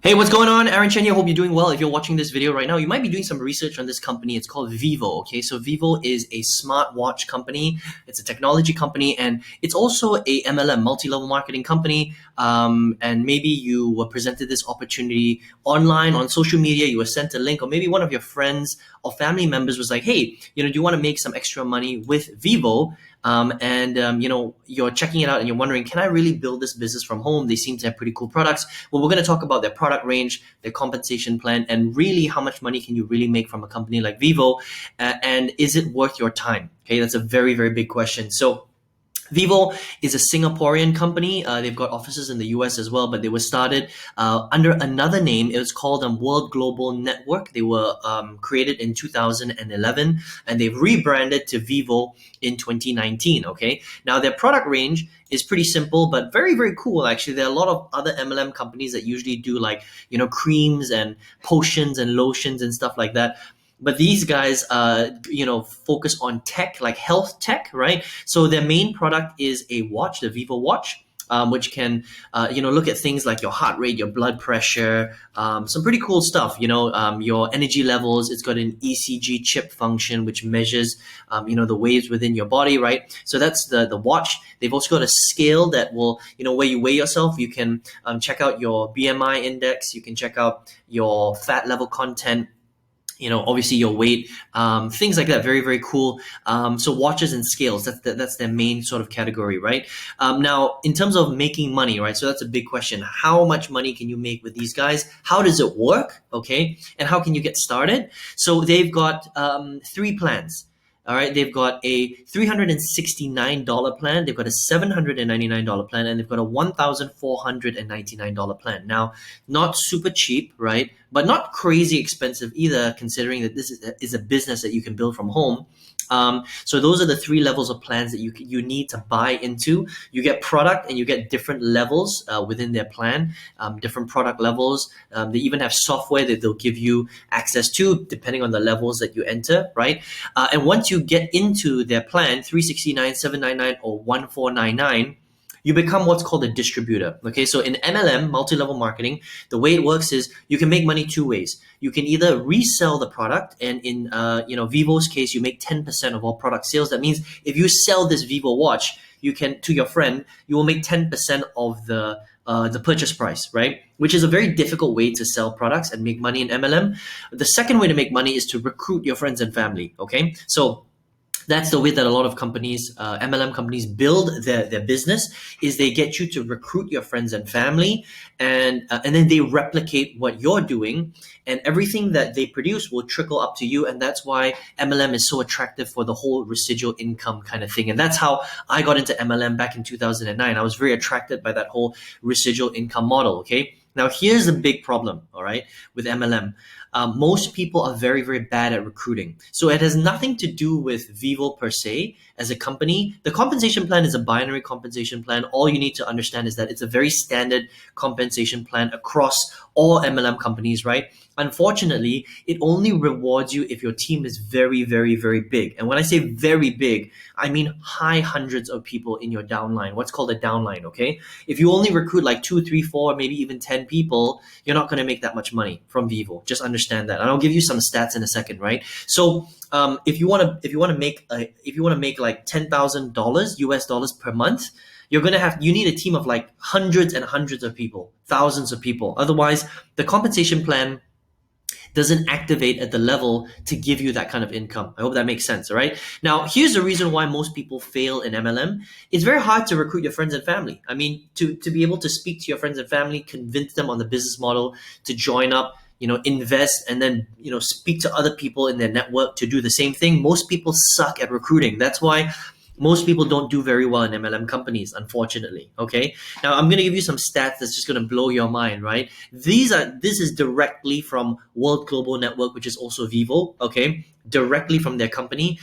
Hey, what's going on? Aaron Chen here. Hope you're doing well. If you're watching this video right now, you might be doing some research on this company. It's called Vivo. Okay, so Vivo is a smartwatch company. It's a technology company, and it's also a MLM, multi-level marketing company. And maybe you were presented this opportunity online on social media. You were sent a link, or maybe one of your friends or family members was like, "Hey, do you want to make some extra money with Vivo?" You're checking it out and you're wondering, can I really build this business from home? They seem to have pretty cool products. Well, we're going to talk about their product range, their compensation plan, and really how much money can you really make from a company like Vivo, and is it worth your time? Okay, that's a very, very big question. So Vivo is a Singaporean company. They've got offices in the US as well, but they were started under another name. It was called World Global Network. They were created in 2011, and they've rebranded to Vivo in 2019. Okay, now their product range is pretty simple, but very, very cool. Actually, there are a lot of other MLM companies that usually do like creams and potions and lotions and stuff like that. But these guys, focus on tech, like health tech, right? So their main product is a watch, the Vivo watch, which can, look at things like your heart rate, your blood pressure, some pretty cool stuff. Your energy levels. It's got an ECG chip function, which measures, the waves within your body, right? So that's the watch. They've also got a scale that will, where you weigh yourself. You can check out your BMI index. You can check out your fat level content, obviously your weight, things like that. Very, very cool. So watches and scales, that's their main sort of category, right? Now, in terms of making money, right? So that's a big question. How much money can you make with these guys? How does it work? Okay. And how can you get started? So they've got three plans. All right, they've got a $369 plan, they've got a $799 plan, and they've got a $1,499 plan. Now, not super cheap, right? But not crazy expensive either, considering that this is a business that you can build from home. So those are the three levels of plans that you need to buy into. You get product and you get different levels within their plan, different product levels. They even have software that they'll give you access to depending on the levels that you enter, right? And once you get into their plan, 369, 799, or 1499, you become what's called a distributor. Okay, so in MLM, multi-level marketing, the way it works is you can make money two ways. You can either resell the product, and in Vivo's case, you make 10% of all product sales. That means if you sell this Vivo watch, you can to your friend, you will make 10% of the purchase price, right? Which is a very difficult way to sell products and make money in MLM. The second way to make money is to recruit your friends and family. Okay, so that's the way that a lot of companies, MLM companies, build their business. Is they get you to recruit your friends and family, and then they replicate what you're doing, and everything that they produce will trickle up to you. And that's why MLM is so attractive for the whole residual income kind of thing. And that's how I got into MLM back in 2009. I was very attracted by that whole residual income model. Okay. Now, here's the big problem, all right, with MLM. Most people are very, very bad at recruiting. So it has nothing to do with Vivo per se as a company. The compensation plan is a binary compensation plan. All you need to understand is that it's a very standard compensation plan across all MLM companies, right? Unfortunately, it only rewards you if your team is very, very, very big. And when I say very big, I mean high hundreds of people in your downline, what's called a downline, okay? If you only recruit like 2, 3, 4, maybe even 10 people, you're not going to make that much money from Vivo. Just understand that. And I'll give you some stats in a second, right? So if you want to make like $10,000 US dollars per month, you need a team of like hundreds and hundreds of people, thousands of people. Otherwise, the compensation plan doesn't activate at the level to give you that kind of income. I hope that makes sense, all right? Now, here's the reason why most people fail in MLM. It's very hard to recruit your friends and family. I mean, to be able to speak to your friends and family, convince them on the business model, to join up, invest, and then, speak to other people in their network to do the same thing. Most people suck at recruiting. That's why most people don't do very well in MLM companies, unfortunately. Okay. Now I'm going to give you some stats that's just going to blow your mind, right? This is directly from World Global Network, which is also Vivo. Okay. Directly from their company.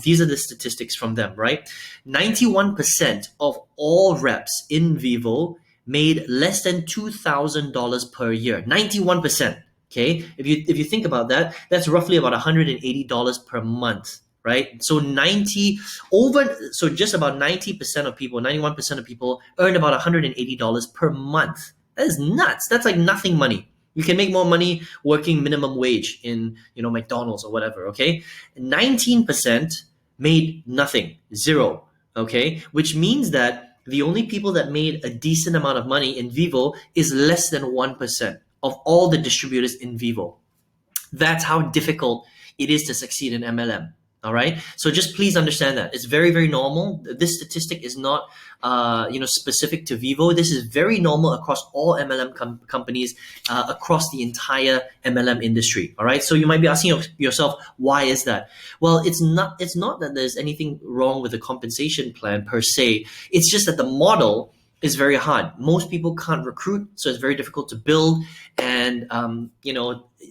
These are the statistics from them, right? 91% of all reps in Vivo made less than $2,000 per year. 91%. Okay. If you think about that, that's roughly about $180 per month. Right? So just about 90% of people, 91% of people earn about $180 per month. That is nuts. That's like nothing money. You can make more money working minimum wage in, McDonald's or whatever, okay? 19% made nothing, zero, okay? Which means that the only people that made a decent amount of money in Vivo is less than 1% of all the distributors in Vivo. That's how difficult it is to succeed in MLM. All right. So just please understand that it's very, very normal. This statistic is not, specific to Vivo. This is very normal across all MLM companies, across the entire MLM industry. All right. So you might be asking yourself, why is that? Well, it's not that there's anything wrong with the compensation plan per se. It's just that the model is very hard. Most people can't recruit, so it's very difficult to build. And,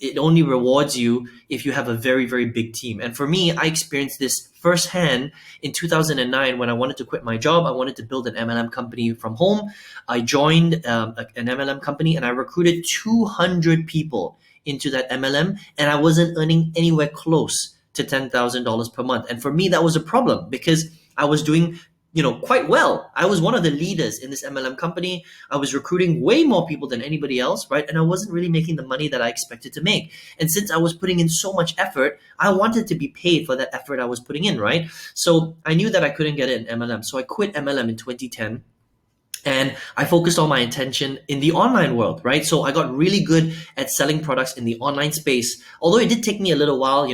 it only rewards you if you have a very, very big team. And for me, I experienced this firsthand in 2009 when I wanted to quit my job. I wanted to build an MLM company from home. I joined an MLM company and I recruited 200 people into that MLM, and I wasn't earning anywhere close to $10,000 per month. And for me, that was a problem because I was doing quite well. I was one of the leaders in this MLM company. I was recruiting way more people than anybody else, right? And I wasn't really making the money that I expected to make. And since I was putting in so much effort, I wanted to be paid for that effort I was putting in, right? So I knew that I couldn't get it in MLM. So I quit MLM in 2010. And I focused all my attention in the online world, right? So I got really good at selling products in the online space. Although it did take me a little while,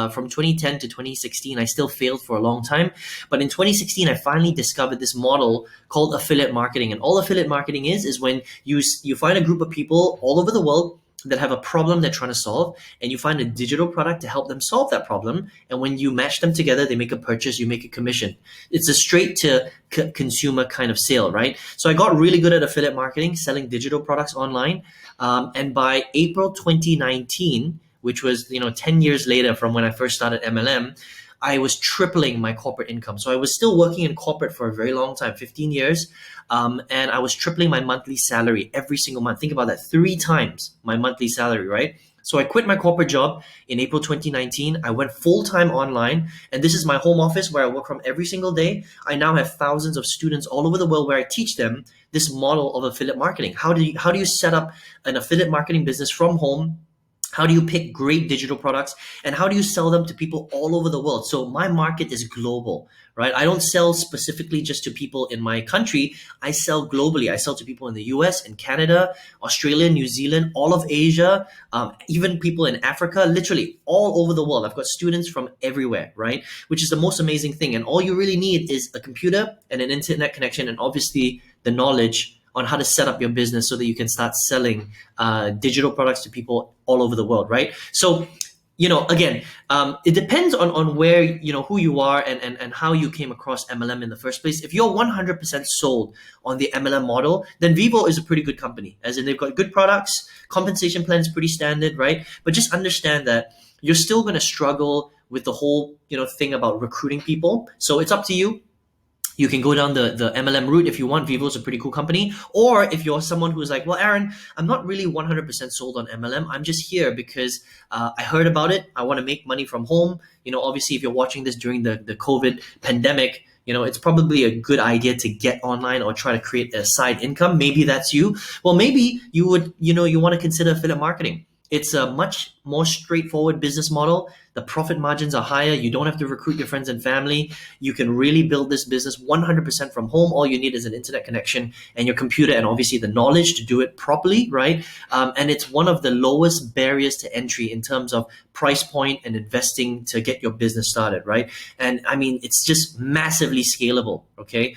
from 2010 to 2016, I still failed for a long time. But in 2016, I finally discovered this model called affiliate marketing. And all affiliate marketing is when you find a group of people all over the world that have a problem they're trying to solve, and you find a digital product to help them solve that problem. And when you match them together, they make a purchase, you make a commission. It's a straight to consumer kind of sale, right? So I got really good at affiliate marketing, selling digital products online. And by April 2019, which was 10 years later from when I first started MLM, I was tripling my corporate income. So I was still working in corporate for a very long time, 15 years. And I was tripling my monthly salary every single month. Think about that, 3 times my monthly salary, right? So I quit my corporate job in April 2019. I went full-time online, and this is my home office where I work from every single day. I now have thousands of students all over the world where I teach them this model of affiliate marketing. How do you set up an affiliate marketing business from home? How do you pick great digital products, and how do you sell them to people all over the world? So my market is global, right? I don't sell specifically just to people in my country. I sell globally. I sell to people in the US and Canada, Australia, New Zealand, all of Asia, even people in Africa, literally all over the world. I've got students from everywhere, right? Which is the most amazing thing. And all you really need is a computer and an internet connection, and obviously the knowledge on how to set up your business so that you can start selling digital products to people all over the world, right? So, again, it depends on where, who you are and how you came across MLM in the first place. If you're 100% sold on the MLM model, then Vivo is a pretty good company, as in they've got good products, compensation plan is pretty standard, right? But just understand that you're still going to struggle with the whole, thing about recruiting people. So it's up to you. You can go down the MLM route if you want. Vivo is a pretty cool company. Or if you're someone who's like, well, Aaron, I'm not really 100% sold on MLM. I'm just here because I heard about it. I want to make money from home. Obviously, if you're watching this during the COVID pandemic, it's probably a good idea to get online or try to create a side income. Maybe that's you. Well, maybe you would, you want to consider affiliate marketing. It's a much more straightforward business model. The profit margins are higher. You don't have to recruit your friends and family. You can really build this business 100% from home. All you need is an internet connection and your computer, and obviously the knowledge to do it properly, right? And it's one of the lowest barriers to entry in terms of price point and investing to get your business started, right? And I mean, it's just massively scalable, okay?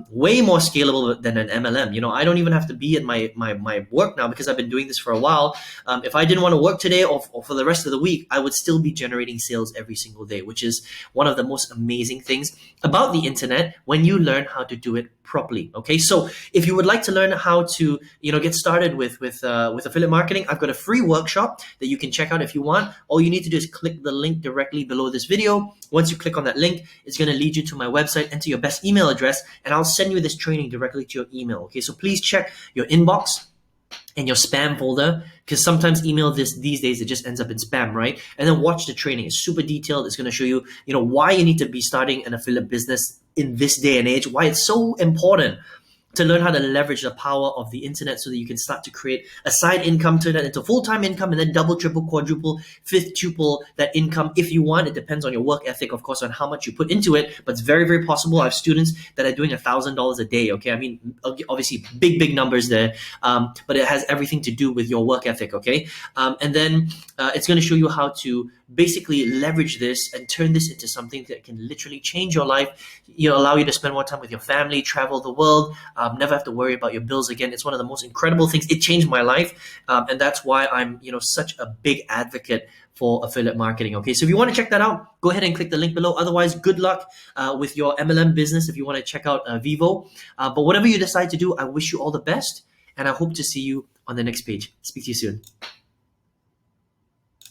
Way more scalable than an MLM. I don't even have to be at my work now because I've been doing this for a while. If I didn't want to work today or for the rest of the week, I would still be generating sales every single day, which is one of the most amazing things about the internet when you learn how to do it properly. Okay, so if you would like to learn how to get started with affiliate marketing, I've got a free workshop that you can check out if you want. All you need to do is click the link directly below this video. Once you click on that link, it's going to lead you to my website, enter your best email address, and I'll send you this training directly to your email. Okay, so please check your inbox and your spam folder, because sometimes these days it just ends up in spam, right? And then watch the training. It's super detailed. It's going to show you, why you need to be starting an affiliate business in this day and age, why it's so important to learn how to leverage the power of the internet so that you can start to create a side income, turn that into full-time income, and then double, triple, quadruple, fifth, tuple that income if you want. It depends on your work ethic, of course, on how much you put into it, but it's very, very possible. I have students that are doing $1,000 a day, okay? I mean, obviously big numbers there, but it has everything to do with your work ethic, okay? And then it's going to show you how to basically leverage this and turn this into something that can literally change your life, allow you to spend more time with your family, travel the world, never have to worry about your bills again. It's one of the most incredible things. It changed my life, and that's why I'm such a big advocate for affiliate marketing. Okay, so if you want to check that out, go ahead and click the link below. Otherwise, good luck with your MLM business if you want to check out Vivo. But whatever you decide to do, I wish you all the best, and I hope to see you on the next page. Speak to you soon.